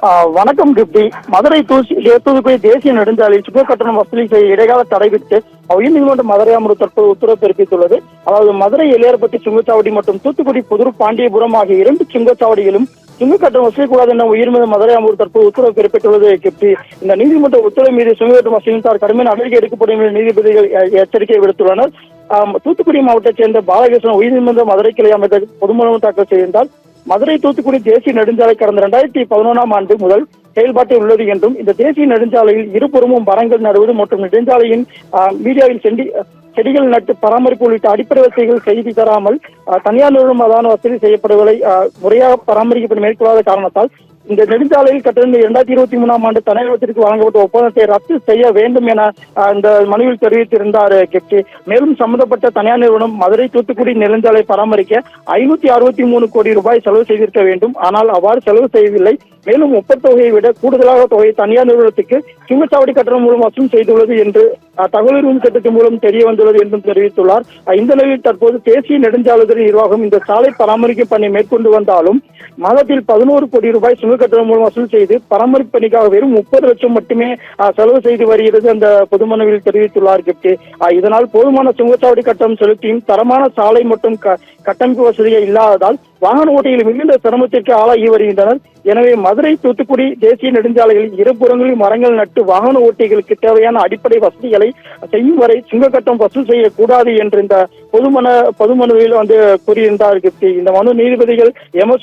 வணக்கம் கிப்டி. மதுரை தூத்துக்குடி தேசிய நெடுஞ்சாலையில் சுங்க கட்டணம் வசூலி செய்ய இடைக்கால தடை விட்டு உயர்நீதிமன்ற மதுரை அமர்வு தற்போது உத்தரவு பிறப்பித்துள்ளது. அதாவது மதுரை எல்லையர்பட்டி சுங்கச்சாவடி மற்றும் தூத்துக்குடி புதூர் பாண்டியபுரம் ஆகிய 2 சுங்கச்சாவடிகளும் சுங்க கட்டணம் வசூலிக்கூடாது என உயர்நீதிமன்ற மதுரை அமர்வு தற்போது உத்தரவு பிறப்பித்துள்ளது. கிப்டி, இந்த நீதிமன்ற உத்தரவு மீது சுங்க கட்டணம் வசூலித்தால் கடுமையான நடவடிக்கை எடுக்கப்படும் என நீதிபதிகள் எச்சரிக்கை விடுத்துள்ளனர். தூத்துக்குடி மாவட்டத்தைச் சேர்ந்த பாலகிருஷ்ணன் உயர்நீதிமன்ற மதுரை கிளை அமைச்சர் பொதுமனு தாக்கல் செய்திருந்தால் மதுரை தூத்துக்குடி தேசிய நெடுஞ்சாலை கடந்த 2011ஆம் ஆண்டு முதல் செயல்பாட்டில் உள்ளது என்றும் இந்த தேசிய நெடுஞ்சாலையில் இருபுறமும் மரங்கள் நடுவது மற்றும் நெடுஞ்சாலையின் மீடியாவில் செடிகள் நட்டு பராமரிப்பு உள்ளிட்ட அடிப்படை வசதிகள் செய்து தராமல் தனியார் நிறுவனம் அதான வசதி செய்யப்படுவதை முறையாக பராமரிக்கப்பட்டு மேற்கொள்ளாத காரணத்தால் இந்த நெடுஞ்சாலையில் கட்டணம் 2023ஆம் ஆண்டு தனியார்வத்திற்கு வழங்கப்பட்ட ஒப்பந்தத்தை ரத்து செய்ய வேண்டும் என இந்த மனுவில் தெரிவித்திருந்தார் கெப்டி. மேலும் சம்பந்தப்பட்ட தனியார் நிறுவனம் மதுரை தூத்துக்குடி நெடுஞ்சாலை பராமரிக்க 563 கோடி ரூபாய் செலவு செய்திருக்க வேண்டும். ஆனால் அவ்வாறு செலவு செய்யவில்லை. மேலும் ஒப்பந்தொகையை விட கூடுதலாக தொகை தனியார் நிறுவனத்துக்கு சுங்கச்சாவடி கட்டணம் மூலம் வசூல் செய்துள்ளது என்று தகவல் உரிமை சட்டத்தின் மூலம் தெரிய வந்துள்ளது என்றும் தெரிவித்துள்ளார். இந்த நிலையில் தற்போது தேசிய நெடுஞ்சாலைத்துறை நிர்வாகம் இந்த சாலை பராமரிப்பு பணி மேற்கொண்டு வந்தாலும் மாதத்தில் 11 கோடி ரூபாய் சுங்க கட்டணம் மூலம் வசூல் செய்து பராமரிப்பு பணிக்காக வெறும் 30 லட்சம் மட்டுமே செலவு செய்து வருகிறது அந்த பொதுமனுவில் தெரிவித்துள்ளார் கிப்டி. இதனால் போதுமான சுங்கச்சாவடி கட்டணம் செலுத்தியும் தரமான சாலை மற்றும் கட்டமைப்பு வசதிகள் இல்லாததால் வாகன ஓட்டிகள் மிகுந்த சிரமத்திற்கு ஆளாகி வருகின்றனர். எனவே மதுரை தூத்துக்குடி தேசிய நெடுஞ்சாலைகளில் இருபுறங்களில் மரங்கள் நட்டு வாகன ஓட்டிகளுக்கு தேவையான அடிப்படை வசதிகளை செய்யும் வரை சுங்க கட்டணம் வசூல் செய்யக்கூடாது என்று இந்த பொதுமனுவில் கூறியிருந்தார். இந்த மனு நீதிபதிகள்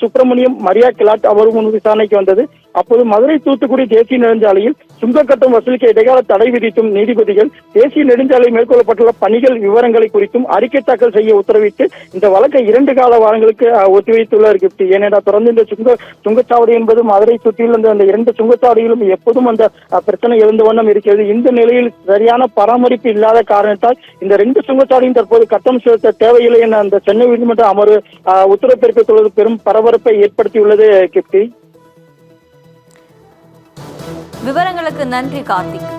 சுப்பிரமணியம், மரியா கிலாட் அமர்வு முன் விசாரணைக்கு வந்தது. அப்போது மதுரை தூத்துக்குடி தேசிய நெடுஞ்சாலையில் சுங்க கட்டணம் வசூலிக்க இடைக்கால தடை விதித்தும் நீதிபதிகள் தேசிய நெடுஞ்சாலையில் மேற்கொள்ளப்பட்டுள்ள பணிகள் விவரங்களை குறித்தும் அறிக்கை தாக்கல் செய்ய உத்தரவிட்டு இந்த வழக்கை 2 கால வாரங்களுக்கு ஒத்திவைத்துள்ளார். ஏனென்றால் தொடர்ந்து இந்த சுங்கச்சாவடி என்பது மதுரை சுற்றியுள்ள அந்த 2 சுங்கச்சாவடிகளும் எப்போதும் அந்த பிரச்சனை எழுந்த வண்ணம் இருக்கிறது. இந்த நிலையில் சரியான பராமரிப்பு இல்லாத காரணத்தால் இந்த 2 சுங்கச்சாவடியும் தற்போது கட்டணம் செலுத்த தேவையில்லை என அந்த சென்னை உயர்நீதிமன்ற அமர்வு உத்தரவு பிறப்பித்துள்ளது பெரும் பரபரப்பை ஏற்படுத்தியுள்ளது. கிப்டி, விவரங்களுக்கு நன்றி கார்த்திக்.